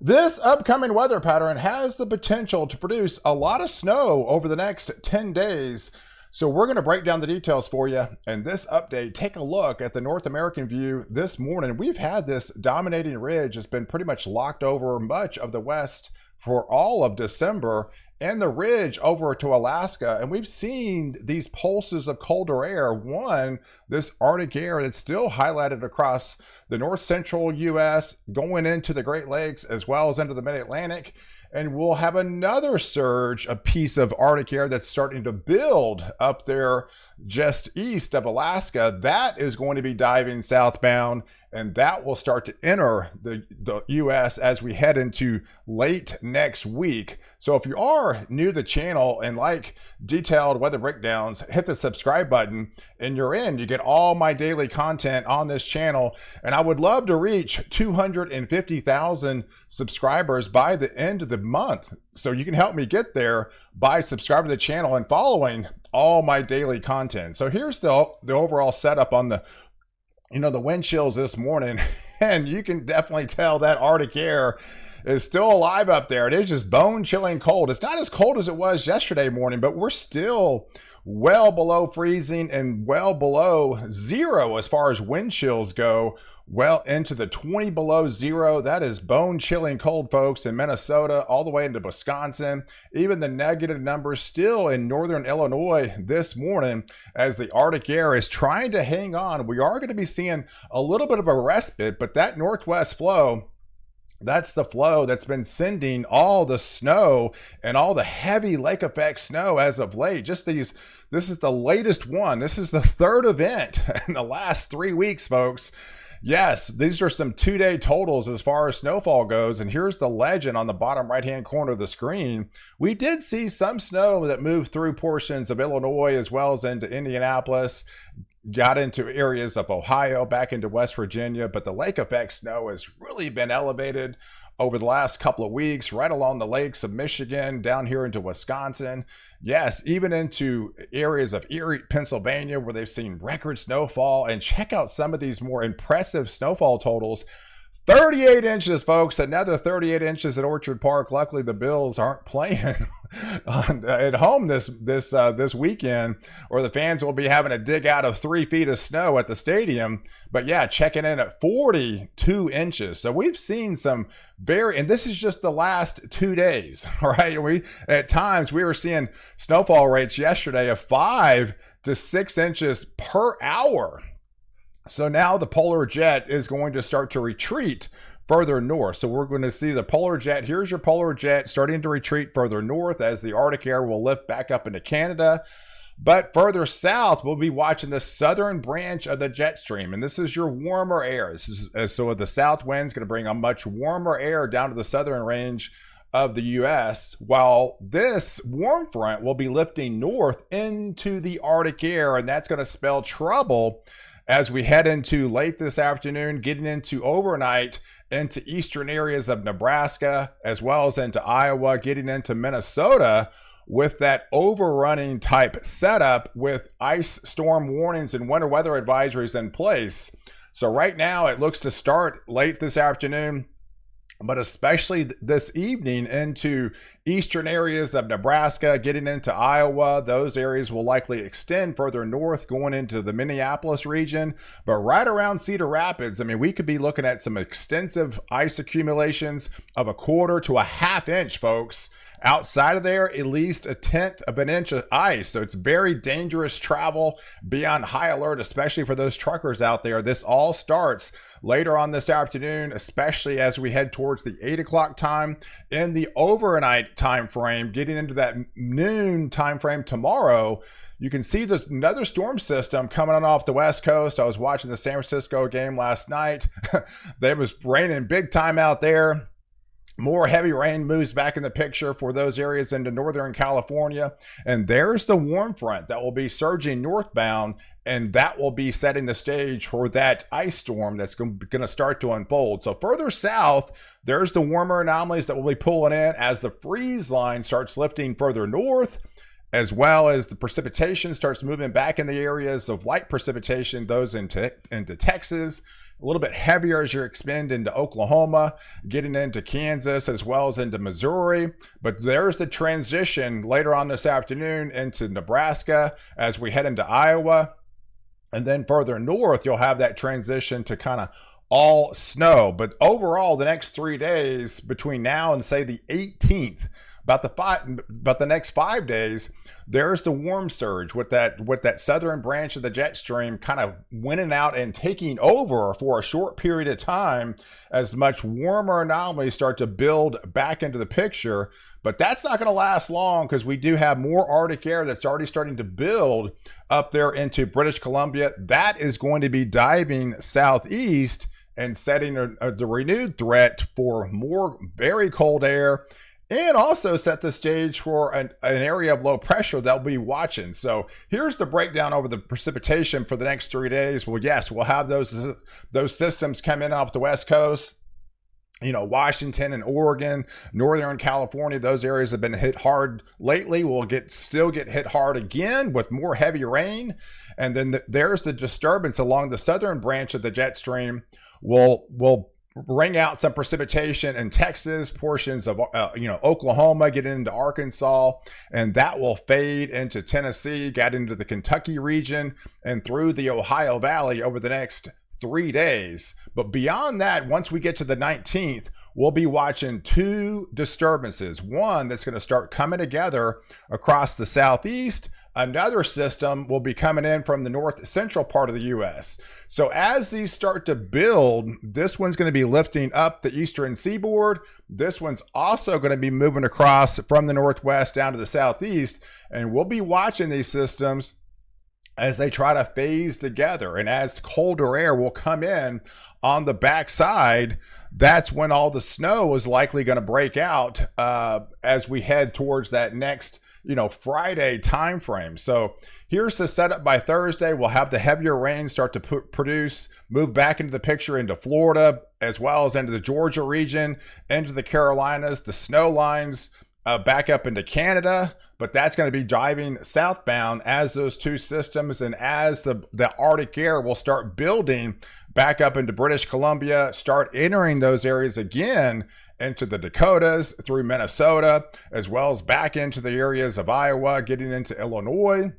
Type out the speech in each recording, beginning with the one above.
This upcoming weather pattern has the potential to produce a lot of snow over the next 10 days. So we're going to break down the details for you in this update. Take a look at the North American view this morning. We've had this dominating ridge that's been pretty much locked over much of the west for all of December, and the ridge over to Alaska. And we've seen these pulses of colder air. One, this Arctic air that's still highlighted across the north central US, going into the Great Lakes as well as into the mid-Atlantic. And we'll have another surge, a piece of Arctic air that's starting to build up there just east of Alaska. That is going to be diving southbound, and that will start to enter the U.S. as we head into late next week. So if you are new to the channel and like detailed weather breakdowns, hit the subscribe button and you're in. You get all my daily content on this channel, and I would love to reach 250,000 subscribers by the end of the month. So you can help me get there by subscribing to the channel and following all my daily content. So here's the overall setup on the wind chills this morning. And you can definitely tell that Arctic air is still alive up there. It is just bone chilling cold. It's not as cold as it was yesterday morning, but we're still well below freezing and well below zero as far as wind chills go. Well into the 20 below zero. That is bone chilling cold, folks, in Minnesota all the way into Wisconsin. Even the negative numbers still in northern Illinois this morning as the Arctic air is trying to hang on. We are going to be seeing a little bit of a respite, but that northwest flow, that's the flow that's been sending all the snow and all the heavy lake effect snow as of late. This is the latest one. This is the third event in the last 3 weeks, folks. Yes, these are some 2-day totals as far as snowfall goes. And here's the legend on the bottom right-hand corner of the screen. We did see some snow that moved through portions of Illinois as well as into Indianapolis, got into areas of Ohio, back into West Virginia, but the lake effect snow has really been elevated over the last couple of weeks, right along the lakes of Michigan, down here into Wisconsin. Yes, even into areas of Erie, Pennsylvania, where they've seen record snowfall. And check out some of these more impressive snowfall totals. 38 inches, folks, another 38 inches at Orchard Park. Luckily, the Bills aren't playing at home this weekend, or the fans will be having to dig out of 3 feet of snow at the stadium. But yeah, checking in at 42 inches. So we've seen some and this is just the last 2 days, all right? At times we were seeing snowfall rates yesterday of 5 to 6 inches per hour. So now the polar jet is going to start to retreat further north. So we're going to see the polar jet. Here's your polar jet starting to retreat further north as the Arctic air will lift back up into Canada. But further south, we'll be watching the southern branch of the jet stream. And this is your warmer air. So the south wind is going to bring a much warmer air down to the southern range of the U.S., while this warm front will be lifting north into the Arctic air. And that's going to spell trouble as we head into late this afternoon, getting into overnight into eastern areas of Nebraska, as well as into Iowa, getting into Minnesota with that overrunning type setup with ice storm warnings and winter weather advisories in place. So right now it looks to start late this afternoon, but especially this evening into eastern areas of Nebraska, getting into Iowa. Those areas will likely extend further north, going into the Minneapolis region. But right around Cedar Rapids, I mean, we could be looking at some extensive ice accumulations of 1/4 to 1/2 inch, folks. Outside of there, at least 1/10 of an inch of ice. So it's very dangerous travel, be on high alert, especially for those truckers out there. This all starts later on this afternoon, especially as we head towards the 8 o'clock time in the overnight time frame, getting into that noon time frame tomorrow. You can see there's another storm system coming on off the West Coast. I was watching the San Francisco game last night. It was raining big time out there. More heavy rain moves back in the picture for those areas into Northern California. And there's the warm front that will be surging northbound, and that will be setting the stage for that ice storm that's going to start to unfold. So further south, there's the warmer anomalies that will be pulling in as the freeze line starts lifting further north, as well as the precipitation starts moving back in the areas of light precipitation, those into Texas. a little bit heavier as you expand into Oklahoma, getting into Kansas as well as into Missouri. But there's the transition later on this afternoon into Nebraska as we head into Iowa. And then further north, you'll have that transition to kind of all snow. But overall, the next 3 days between now and say the 18th, about the next 5 days, there's the warm surge with that southern branch of the jet stream kind of winning out and taking over for a short period of time as much warmer anomalies start to build back into the picture. But that's not going to last long because we do have more Arctic air that's already starting to build up there into British Columbia. That is going to be diving southeast and setting the renewed threat for more very cold air, and also set the stage for an area of low pressure that we'll be watching. So here's the breakdown over the precipitation for the next 3 days. Well, yes, we'll have those systems come in off the West Coast. You know, Washington and Oregon, Northern California, those areas have been hit hard lately. We'll still get hit hard again with more heavy rain. And then there's the disturbance along the southern branch of the jet stream. Will bring out some precipitation in Texas, portions of Oklahoma, getting into Arkansas, and that will fade into Tennessee, get into the Kentucky region, and through the Ohio Valley over the next 3 days. But beyond that, once we get to the 19th, we'll be watching 2 disturbances. One that's going to start coming together across the southeast. Another system will be coming in from the north central part of the U.S. So as these start to build, this one's going to be lifting up the eastern seaboard. This one's also going to be moving across from the northwest down to the southeast. And we'll be watching these systems as they try to phase together. And as colder air will come in on the backside, that's when all the snow is likely going to break out as we head towards that next Friday time frame. So here's the setup. By Thursday, we'll have the heavier rain start to move back into the picture into Florida, as well as into the Georgia region, into the Carolinas, the snow lines back up into Canada, but that's going to be driving southbound as those 2 systems and as the Arctic air will start building back up into British Columbia, start entering those areas again into the Dakotas, through Minnesota, as well as back into the areas of Iowa, getting into Illinois.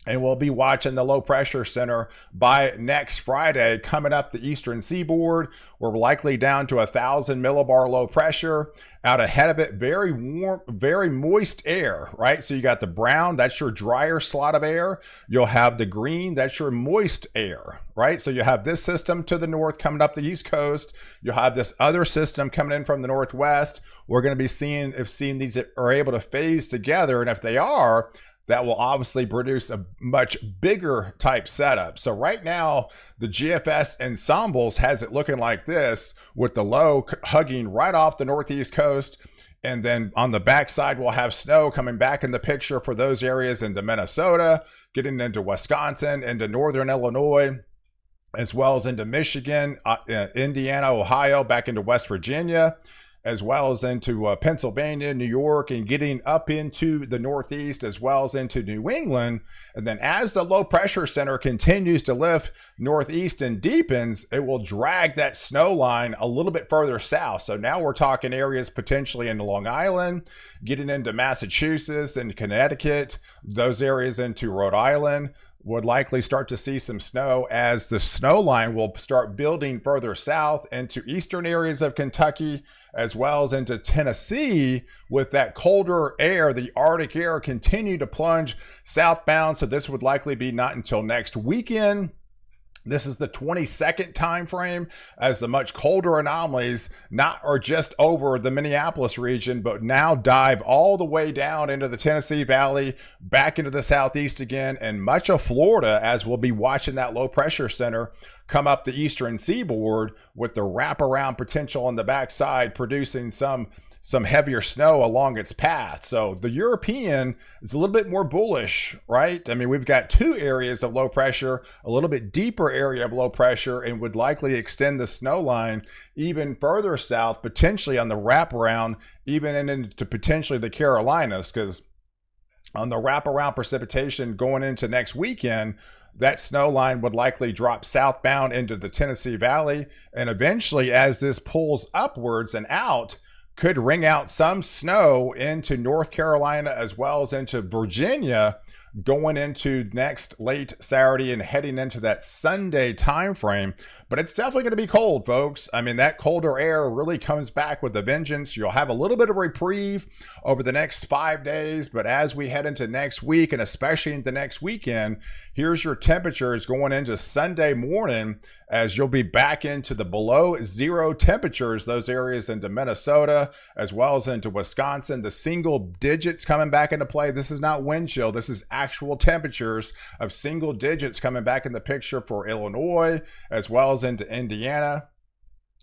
And we'll be watching the low pressure center by next Friday coming up the eastern seaboard. We're likely down to 1,000 millibar low pressure. Out ahead of it, very warm, very moist air, right? So you got the brown, that's your drier slot of air. You'll have the green, that's your moist air, right? So you have this system to the north coming up the east coast. You'll have this other system coming in from the northwest. We're going to be seeing these are able to phase together. And if they are, that will obviously produce a much bigger type setup. So right now, the GFS ensembles has it looking like this, with the low hugging right off the northeast coast. And then on the backside, we'll have snow coming back in the picture for those areas into Minnesota, getting into Wisconsin, into northern Illinois, as well as into Michigan, Indiana, Ohio, back into West Virginia, as well as into Pennsylvania, New York, and getting up into the Northeast, as well as into New England. And then as the low pressure center continues to lift northeast and deepens, it will drag that snow line a little bit further south. So now we're talking areas potentially into Long Island, getting into Massachusetts and Connecticut, those areas into Rhode Island. Would likely start to see some snow as the snow line will start building further south into eastern areas of Kentucky, as well as into Tennessee. With that colder air, the Arctic air continue to plunge southbound. So this would likely be not until next weekend. This is the 22nd time frame as the much colder anomalies are just over the Minneapolis region, but now dive all the way down into the Tennessee Valley, back into the southeast again, and much of Florida, as we'll be watching that low pressure center come up the eastern seaboard with the wraparound potential on the backside, producing some heavier snow along its path. So the European is a little bit more bullish, right? I mean, we've got 2 areas of low pressure, a little bit deeper area of low pressure, and would likely extend the snow line even further south, potentially on the wraparound, even into potentially the Carolinas, because On the wraparound precipitation going into next weekend, that snow line would likely drop southbound into the Tennessee Valley, and eventually, as this pulls upwards and out, could ring out some snow into North Carolina as well as into Virginia going into next late Saturday and heading into that Sunday time frame. But it's definitely going to be cold, folks. I mean, that colder air really comes back with a vengeance. You'll have a little bit of reprieve over the next 5 days, but as we head into next week and especially into next weekend, here's your temperatures going into Sunday morning, as you'll be back into the below zero temperatures, those areas into Minnesota as well as into Wisconsin. The single digits coming back into play. This is not wind chill. This is actual temperatures of single digits coming back in the picture for Illinois as well as into Indiana.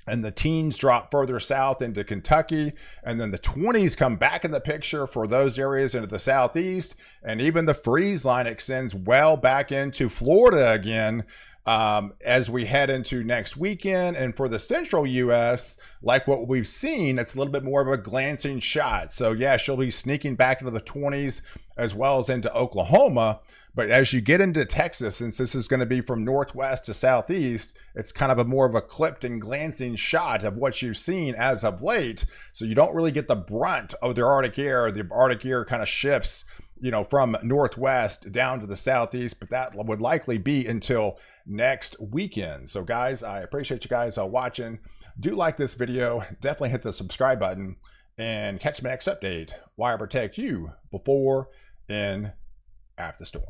And the teens drop further south into Kentucky. And then the 20s come back in the picture for those areas into the southeast. And even the freeze line extends well back into Florida again as we head into next weekend. And for the central U.S., like what we've seen, it's a little bit more of a glancing shot. So yeah, she'll be sneaking back into the 20s as well as into Oklahoma. But as you get into Texas, since this is going to be from northwest to southeast, it's kind of a more of a clipped and glancing shot of what you've seen as of late. So you don't really get the brunt of the Arctic air. The Arctic air kind of shifts, you know, from northwest down to the southeast, but that would likely be until next weekend. So guys, I appreciate you guys watching. Do like this video, definitely hit the subscribe button, and catch my next update, why I protect you before and after the storm.